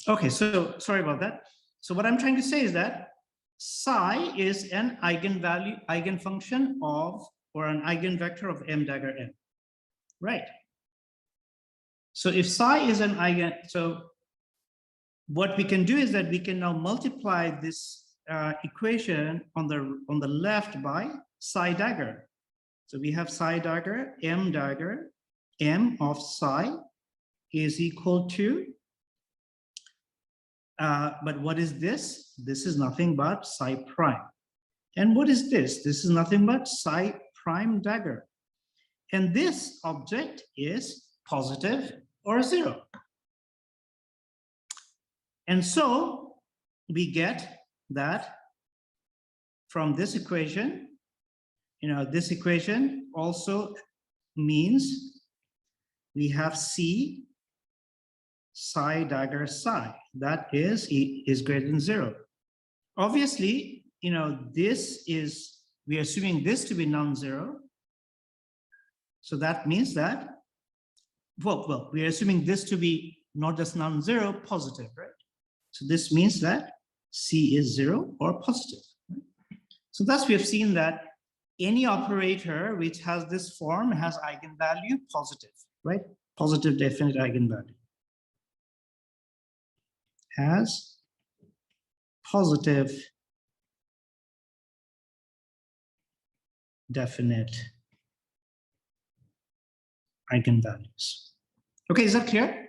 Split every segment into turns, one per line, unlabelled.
Okay, so sorry about that. So what I'm trying to say is that psi is an eigenvalue, eigenfunction of, or an eigenvector of m dagger n, right? So if psi is an eigen, so what we can do is that we can now multiply this equation on the left by psi dagger. So we have psi dagger, m of psi is equal to, but what is this? This is nothing but psi prime. And what is this? This is nothing but psi prime dagger. And this object is positive or 0. And so we get that from this equation, this equation also means we have C psi dagger psi, that is greater than 0. Obviously, this is, we're assuming this to be non-zero. So that means that, well, we're assuming this to be not just non-zero, positive, right? So this means that C is 0 or positive. Right? So thus we have seen that any operator which has this form has eigenvalue positive, right? Positive definite eigenvalue. Has positive definite eigenvalues. Okay, is that clear?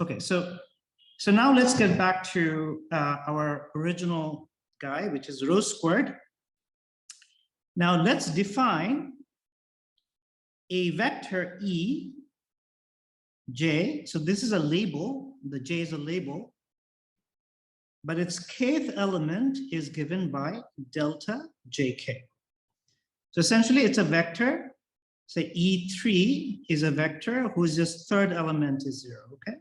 Okay, so now let's get back to our original guy, which is rho squared. Now let's define a vector E, J. So this is a label, the J is a label, but its kth element is given by delta JK. So essentially it's a vector. Say E3 is a vector whose just third element is 0, okay?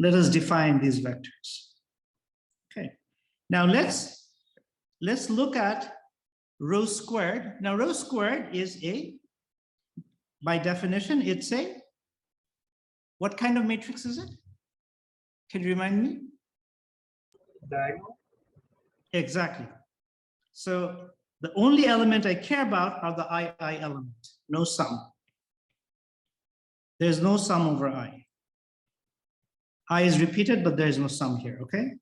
Let us define these vectors. Okay. Now let's look at rho squared. Now rho squared is by definition, it's what kind of matrix is it? Can you remind me?
Diagonal.
Exactly. So the only element I care about are the I element, no sum. There's no sum over I. I is repeated, but there is no sum here, okay?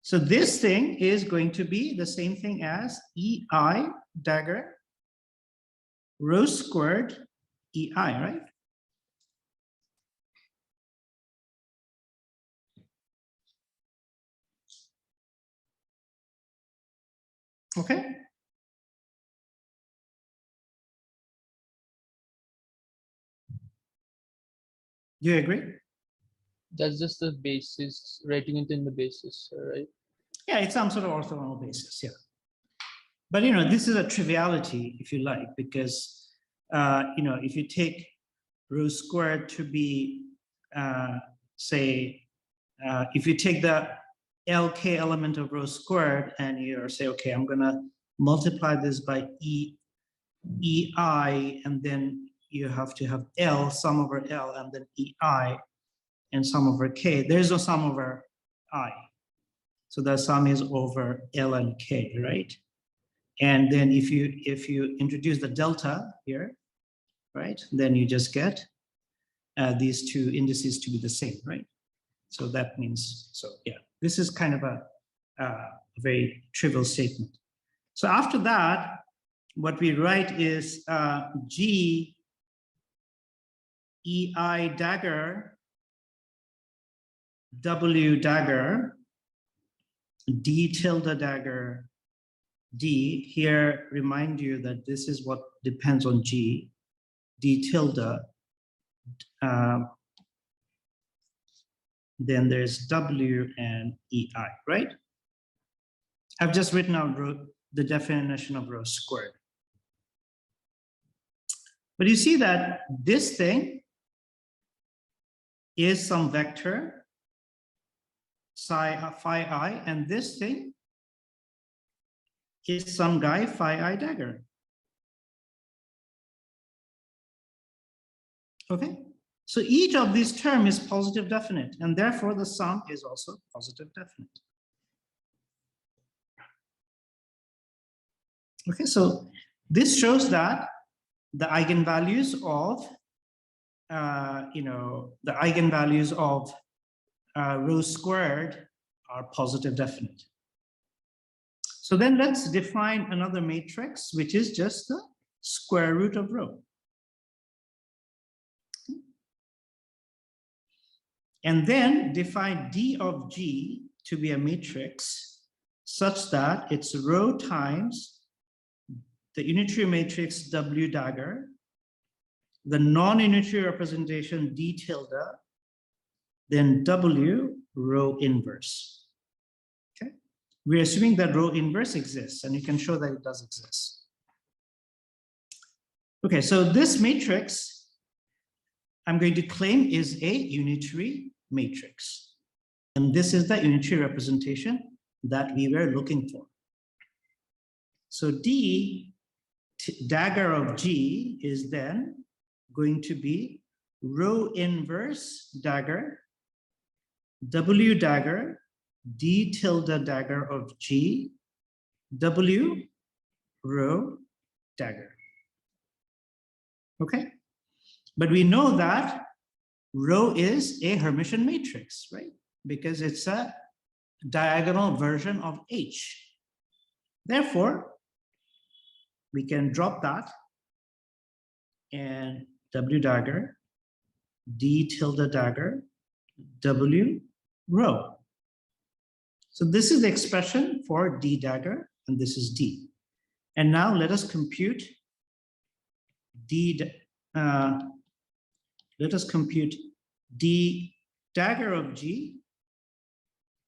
So this thing is going to be the same thing as EI dagger rho squared EI, right? Okay. Do you agree?
That's just the basis, writing it in the basis, right?
Yeah, it's some sort of orthogonal basis, yeah. But this is a triviality, if you like, because if you take rho squared to be, say, if you take the LK element of rho squared and you say, okay, I'm gonna multiply this by EI, and then you have to have L, sum over L, and then EI, and sum over K. There's no sum over I. So the sum is over L and K, right? And then if you introduce the delta here, right, then you just get these two indices to be the same, right? So that means, so yeah, this is kind of a very trivial statement. So after that, what we write is G EI dagger W dagger D tilde dagger D. Here, remind you that this is what depends on G. D tilde. Then there's W and EI, right? I've just written out the definition of rho squared. But you see that this thing is some vector psi phi I, and this thing is some guy phi I dagger. Okay, so each of these terms is positive definite, and therefore the sum is also positive definite. Okay, so this shows that the eigenvalues of the eigenvalues of rho squared are positive definite. So then let's define another matrix, which is just the square root of rho. And then define D of G to be a matrix such that it's rho times the unitary matrix W dagger, the non-unitary representation D tilde, then W rho inverse. Okay, we're assuming that rho inverse exists, and you can show that it does exist. Okay, so this matrix I'm going to claim is a unitary matrix, and this is the unitary representation that we were looking for. So D dagger of G is then going to be rho inverse dagger, W dagger, D tilde dagger of G, W rho dagger. Okay, but we know that rho is a Hermitian matrix, right? Because it's a diagonal version of H. Therefore, we can drop that and W dagger, D tilde dagger, W rho. So this is the expression for D dagger, and this is D. And now let us compute D dagger of G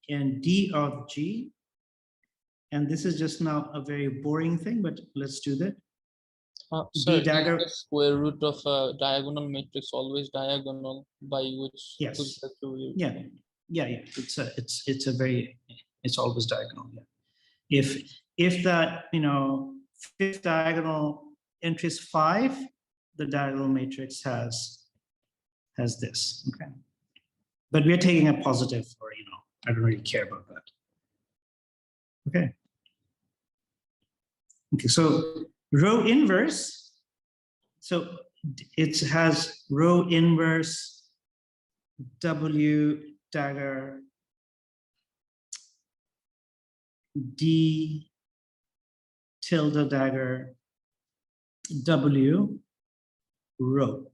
and D of G. And this is just now a very boring thing, but let's do that.
Sorry,
dagger.
is the square root of a diagonal matrix always diagonal, by which?
Yes. Yeah. It's always diagonal. Yeah. If the fifth diagonal entry is 5, the diagonal matrix has this. Okay. But we're taking a positive, or I don't really care about that. Okay. Okay, so rho inverse, so it has rho inverse W dagger D tilde dagger W rho.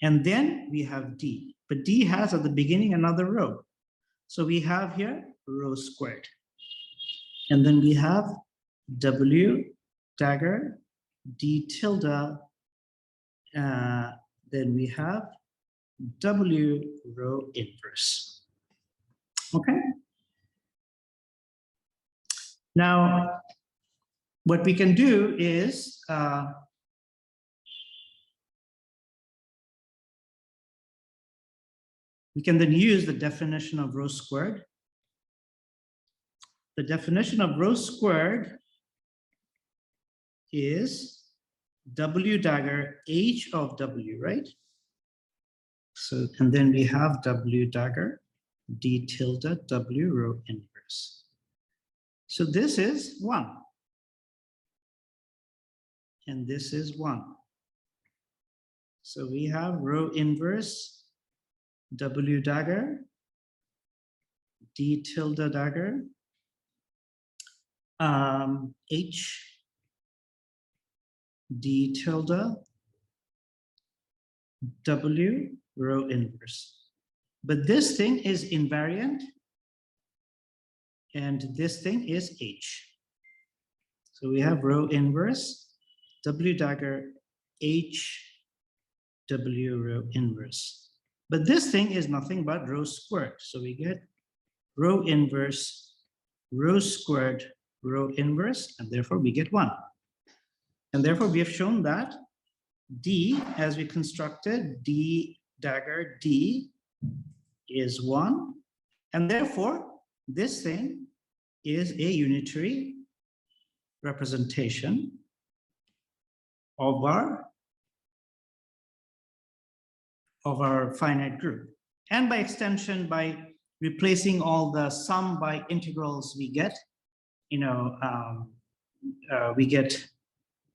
And then we have D, but D has at the beginning another rho. So we have here rho squared. And then we have W dagger D tilde, then we have W rho inverse. Okay. Now, what we can do is we can then use the definition of rho squared. The definition of rho squared is W dagger H of W, right? So, and then we have W dagger D tilde W rho inverse. So this is 1. And this is 1. So we have rho inverse W dagger D tilde dagger H D tilde W rho inverse. But this thing is invariant, and this thing is H. So we have rho inverse W dagger H W rho inverse. But this thing is nothing but rho squared. So we get rho inverse rho squared rho inverse, and therefore we get 1. And therefore we have shown that D, as we constructed, D dagger D is 1, and therefore this thing is a unitary representation of our finite group. And by extension, by replacing all the sum by integrals we get, we get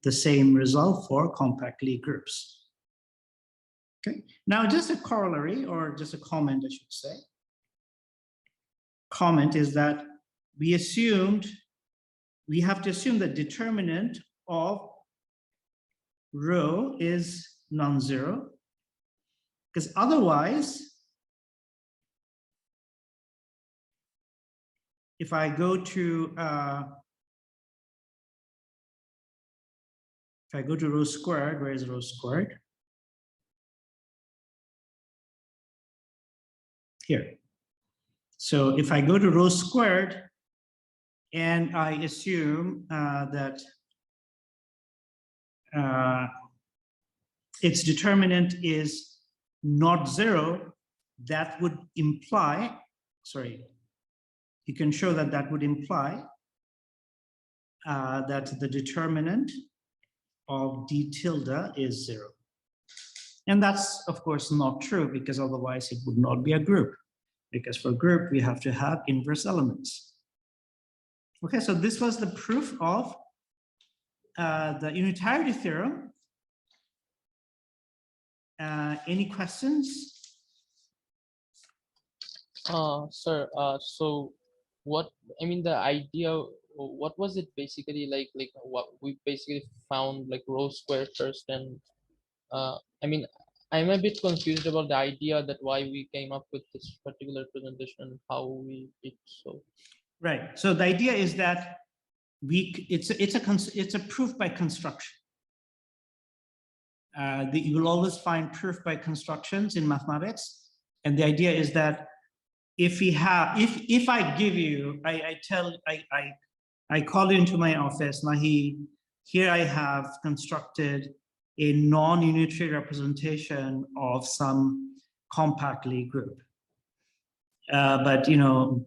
the same result for compact Lie groups. Okay, now just a corollary, or just a comment, I should say. Comment is that we have to assume the determinant of rho is non-zero, because otherwise, if I go to rho squared, where is rho squared? Here. So if I go to rho squared and I assume that its determinant is not zero, that would imply, you can show that that would imply that the determinant of d tilde is zero. And that's, of course, not true, because otherwise it would not be a group. Because for a group, we have to have inverse elements. Okay, so this was the proof of the unitarity theorem. Any questions?
Sir, so what, I mean, the idea, what was it basically like what we basically found, like rho square first, and I mean, I'm a bit confused about the idea that why we came up with this particular representation, how we did so.
Right. So the idea is that it's a proof by construction. You will always find proof by constructions in mathematics, and the idea is that if I give you, I call you into my office, Nahi, here I have constructed a non-unitary representation of some compact Lie group. But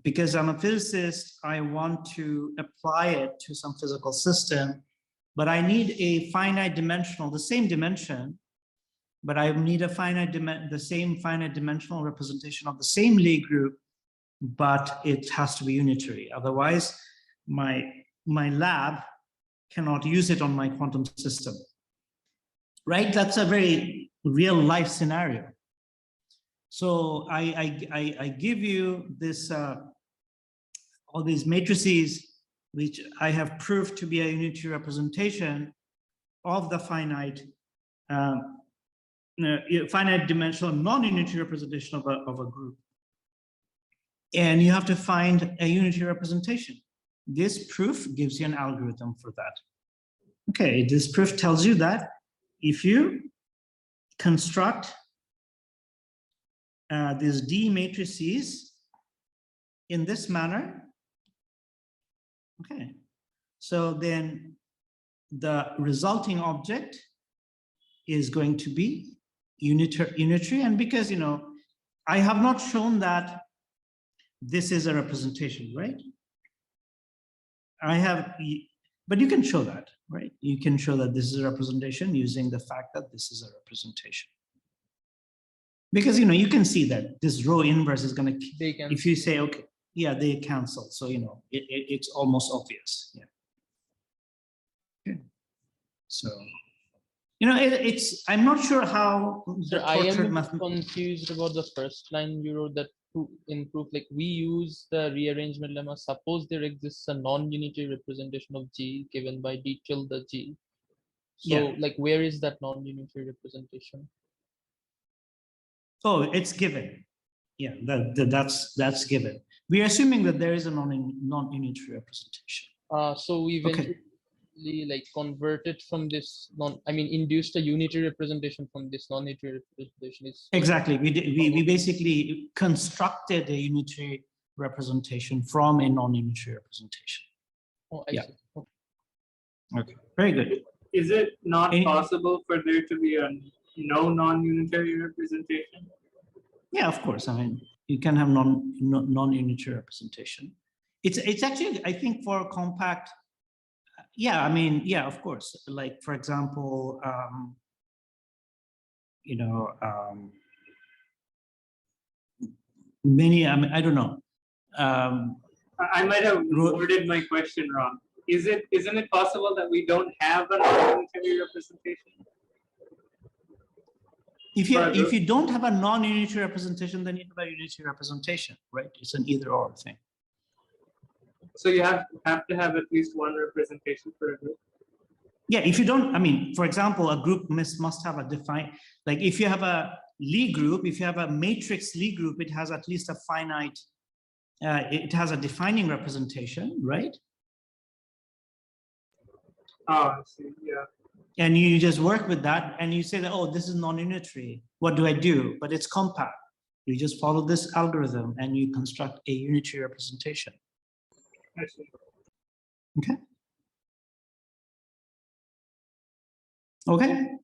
because I'm a physicist, I want to apply it to some physical system, but I need a finite dimensional, the same dimension, but I need a the same finite dimensional representation of the same Lie group, but it has to be unitary. Otherwise, my lab cannot use it on my quantum system. Right? That's a very real life scenario. So I give you this all these matrices, which I have proved to be a unitary representation of the finite dimensional non-unitary representation of a group. And you have to find a unitary representation. This proof gives you an algorithm for that. Okay, this proof tells you that if you construct these D matrices in this manner, okay, so then the resulting object is going to be unitary, and because I have not shown that this is a representation, right? But you can show that, right? You can show that this is a representation using the fact that this is a representation. Because you can see that this rho inverse is going to, if you say, okay, yeah, they cancel. So it's almost obvious. Yeah. Okay. So it's I'm not sure how.
Sir, I am confused about the first line you wrote, that in proof, like we use the rearrangement lemma. Suppose there exists a non-unitary representation of G given by d tilde G. So like, where is that non-unitary representation?
Oh, it's given. Yeah, that's given. We are assuming that there is a non-unitary representation.
So we eventually like converted from this induced a unitary representation from this non-unitary representation.
Exactly. We basically constructed a unitary representation from a non-unitary representation.
Oh, I see.
Okay. Very good.
Is it not possible for there to be a no non-unitary representation?
Yeah, of course. I mean, you can have non-unitary representation. It's actually, I think, for compact, Yeah, I mean, yeah, of course. Like, for example, you know, many, I mean, I don't know.
I might have worded my question wrong. Isn't it possible that we don't have a non-unitary representation?
If you don't have a non-unitary representation, then you have a unitary representation, right? It's an either-or thing.
So you have to have at least one representation for a group.
Yeah, if you don't, I mean, for example, a group must have a defined, like if you have a Lie group, if you have a matrix Lie group, it has at least a finite, it has a defining representation, right?
Oh, I see, yeah.
And you just work with that and you say that, oh, this is non-unitary. What do I do? But it's compact. You just follow this algorithm and you construct a unitary representation.
I see.
Okay. Okay.